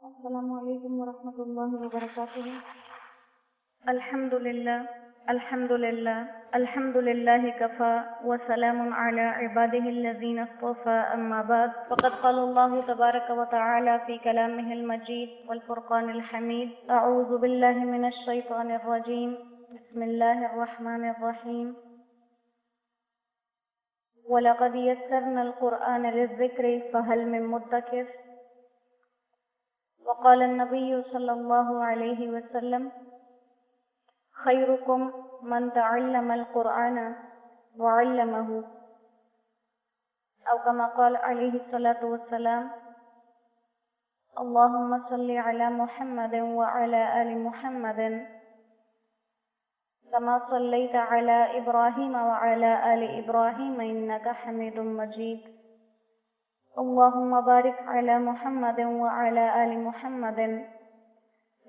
السلام علیکم ورحمۃ اللہ وبرکاتہ۔ الحمد للہ الحمد للہ کفا وسلام علی عباده الذین اصطفى اما بعد فقد قال اللہ تبارک وتعالی فی کلامہ المجید والفرقان الحمید اعوذ باللہ من الشیطان الرجیم بسم اللہ الرحمن الرحیم وَلَقَدْ يَسَّرْنَا الْقُرْآنَ لِلذِّكْرِ فَهَلْ مِن مُدَّكِرٍ وقال النبي صلى الله عليه وسلم خيركم من تعلم القرآن وعلمه أو كما قال عليه الصلاة والسلام اللهم صل على محمد وعلى آل محمد كما صليت على إبراهيم وعلى آل إبراهيم إنك حميد مجيد اللهم بارك على محمد وعلى آل محمد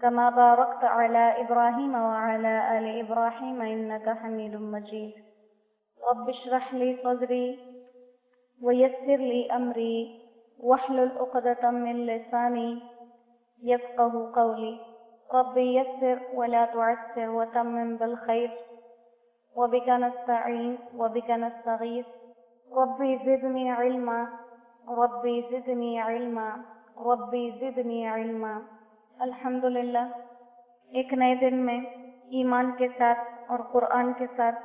كما باركت على إبراهيم وعلى آل إبراهيم إنك حميد مجيد رب اشرح لي صدري ويسر لي أمري واحلل عقدة من لساني يفقه قولي رب يسر ولا تعسر وتمم بالخير وبك نستعين وبك نستغيث ربي زدني علما ربی زدنی علما ربی زدنی علما۔ الحمدللہ ایک نئے دن میں ایمان کے ساتھ اور قرآن کے ساتھ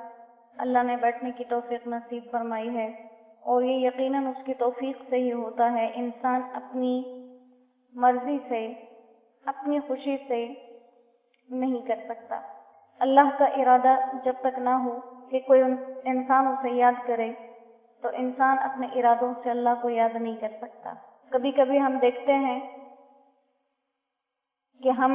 اللہ نے بیٹھنے کی توفیق نصیب فرمائی ہے، اور یہ یقیناً اس کی توفیق سے ہی ہوتا ہے۔ انسان اپنی مرضی سے اپنی خوشی سے نہیں کر سکتا۔ اللہ کا ارادہ جب تک نہ ہو کہ کوئی انسان اسے یاد کرے تو انسان اپنے ارادوں سے اللہ کو یاد نہیں کر سکتا۔ کبھی کبھی ہم دیکھتے ہیں کہ ہم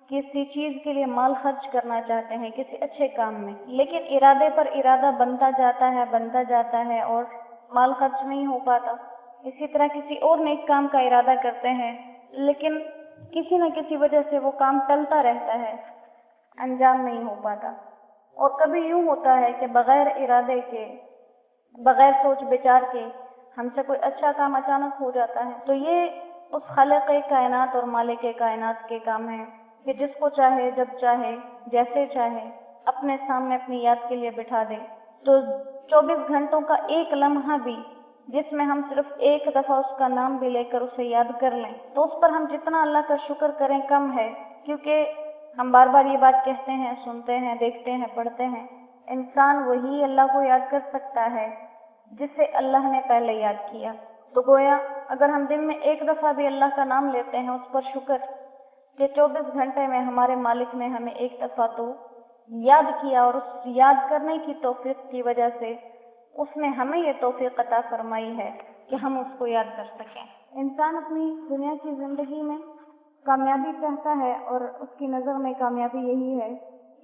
کسی چیز کے لیے مال خرچ کرنا چاہتے ہیں کسی اچھے کام میں، لیکن ارادے پر ارادہ بنتا جاتا ہے اور مال خرچ نہیں ہو پاتا۔ اسی طرح کسی اور نیک کام کا ارادہ کرتے ہیں لیکن کسی نہ کسی وجہ سے وہ کام ٹلتا رہتا ہے، انجام نہیں ہو پاتا۔ اور کبھی یوں ہوتا ہے کہ بغیر ارادے کے، بغیر سوچ بچار کے ہم سے کوئی اچھا کام اچانک ہو جاتا ہے، تو یہ اس خالق کائنات اور مالک کائنات کے کام ہیں کہ جس کو چاہے، جب چاہے، جیسے چاہے اپنے سامنے اپنی یاد کے لیے بٹھا دے۔ تو 24 گھنٹوں کا ایک لمحہ بھی جس میں ہم صرف ایک دفعہ اس کا نام بھی لے کر اسے یاد کر لیں تو اس پر ہم جتنا اللہ کا شکر کریں کم ہے، کیونکہ ہم بار بار یہ بات کہتے ہیں، سنتے ہیں، دیکھتے ہیں، پڑھتے ہیں، انسان وہی اللہ کو یاد کر سکتا ہے جسے اللہ نے پہلے یاد کیا۔ تو گویا اگر ہم دن میں ایک دفعہ بھی اللہ کا نام لیتے ہیں اس پر شکر کہ 24 گھنٹے میں ہمارے مالک نے ہمیں ایک دفعہ تو یاد کیا، اور اس یاد کرنے کی توفیق کی وجہ سے اس نے ہمیں یہ توفیق عطا فرمائی ہے کہ ہم اس کو یاد کر سکیں۔ انسان اپنی دنیا کی زندگی میں کامیابی چاہتا ہے، اور اس کی نظر میں کامیابی یہی ہے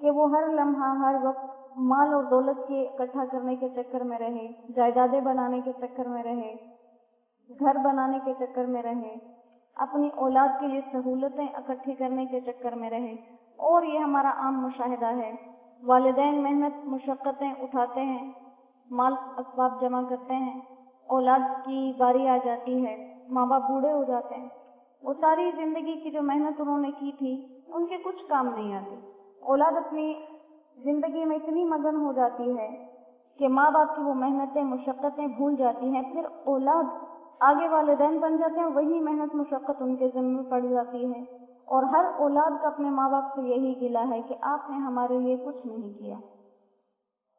کہ وہ ہر لمحہ، ہر وقت مال اور دولت کے اکٹھا کرنے کے چکر میں رہے، جائیدادیں بنانے کے چکر میں رہے، گھر بنانے کے چکر میں رہے، اپنی اولاد کے لیے سہولتیں اکٹھی کرنے کے چکر میں رہے۔ اور یہ ہمارا عام مشاہدہ ہے، والدین محنت مشقتیں اٹھاتے ہیں، مال اسباب جمع کرتے ہیں، اولاد کی باری آ جاتی ہے، ماں باپ بوڑھے ہو جاتے ہیں، وہ ساری زندگی کی جو محنت انہوں نے کی تھی ان کے کچھ کام نہیں آتی۔ اولاد اپنی زندگی میں اتنی مگن ہو جاتی ہے کہ ماں باپ کی وہ محنتیں مشقتیں بھول جاتی ہیں، پھر اولاد آگے والدین بن جاتے ہیں، وہی محنت مشقت ان کے ذمہ پڑ جاتی ہے، اور ہر اولاد کا اپنے ماں باپ سے یہی گلہ ہے کہ آپ نے ہمارے لیے کچھ نہیں کیا۔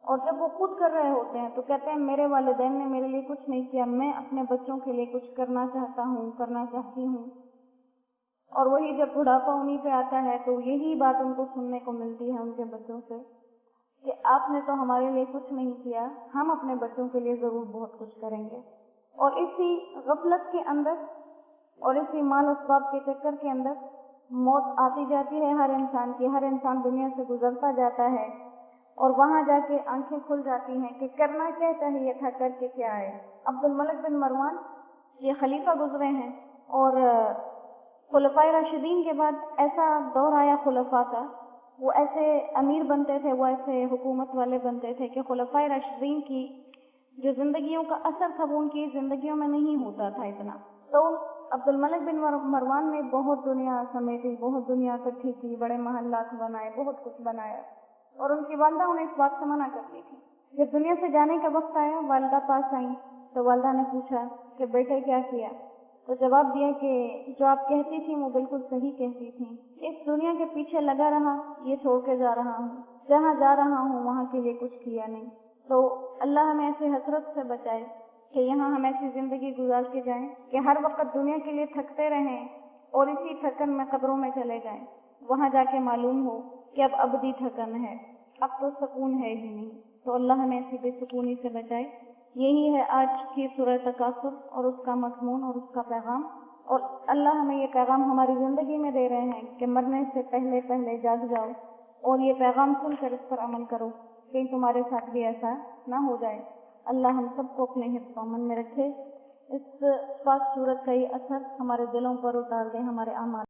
اور جب وہ خود کر رہے ہوتے ہیں تو کہتے ہیں میرے والدین نے میرے لیے کچھ نہیں کیا، میں اپنے بچوں کے لیے کچھ کرنا چاہتا ہوں، کرنا چاہتی ہوں۔ اور وہی جب بڑھاپا انہیں پہ آتا ہے تو یہی بات ان کو سننے کو ملتی ہے ان کے بچوں سے کہ آپ نے تو ہمارے لیے کچھ نہیں کیا، ہم اپنے بچوں کے لیے ضرور بہت کچھ کریں گے۔ اور اسی غفلت کے اندر اور اسی مال اسباب کے چکر کے اندر موت آتی جاتی ہے ہر انسان کی، ہر انسان دنیا سے گزرتا جاتا ہے، اور وہاں جا کے آنکھیں کھل جاتی ہیں کہ کرنا کیا چاہیے تھا، کر کے کیا ہے۔ عبد الملک بن مروان یہ خلیفہ گزرے ہیں، اور خلفائے راشدین کے بعد ایسا دور آیا خلفاء کا، وہ ایسے امیر بنتے تھے، وہ ایسے حکومت والے بنتے تھے کہ خلفائے راشدین کی جو زندگیوں کا اثر تھا وہ ان کی زندگیوں میں نہیں ہوتا تھا اتنا۔ تو عبد الملک بن مروان نے بہت دنیا سمیٹی، بہت دنیا اکٹھی کی، بڑے محلات بنائے، بہت کچھ بنایا، اور ان کی والدہ انہیں اس بات سے منع کرتی تھی۔ جب دنیا سے جانے کا وقت آیا، والدہ پاس آئیں تو والدہ نے پوچھا کہ بیٹے کیا کیا؟ تو جواب دیا کہ جو آپ کہتی تھی وہ بالکل صحیح کہتی تھی، اس دنیا کے پیچھے لگا رہا، یہ چھوڑ کے جا رہا ہوں، جہاں جا رہا ہوں وہاں کے لیے کچھ کیا نہیں۔ تو اللہ ہمیں ایسے حسرت سے بچائے کہ یہاں ہم ایسی زندگی گزار کے جائیں کہ ہر وقت دنیا کے لیے تھکتے رہیں اور اسی تھکن میں قبروں میں چلے جائیں، وہاں جا کے معلوم ہو کہ اب ابدی تھکن ہے، اب تو سکون ہے ہی نہیں۔ تو اللہ ہمیں ایسی بے سکونی سے بچائے۔ یہی ہے آج کی سورہ تکاثر اور اس کا مضمون اور اس کا پیغام، اور اللہ ہمیں یہ پیغام ہماری زندگی میں دے رہے ہیں کہ مرنے سے پہلے پہلے جاگ جاؤ اور یہ پیغام سن کر اس پر عمل کرو، کہیں تمہارے ساتھ بھی ایسا نہ ہو جائے۔ اللہ ہم سب کو اپنے حفظ و امن میں رکھے، اس پاک سورت کا یہ اثر ہمارے دلوں پر اتار دے، ہمارے اعمال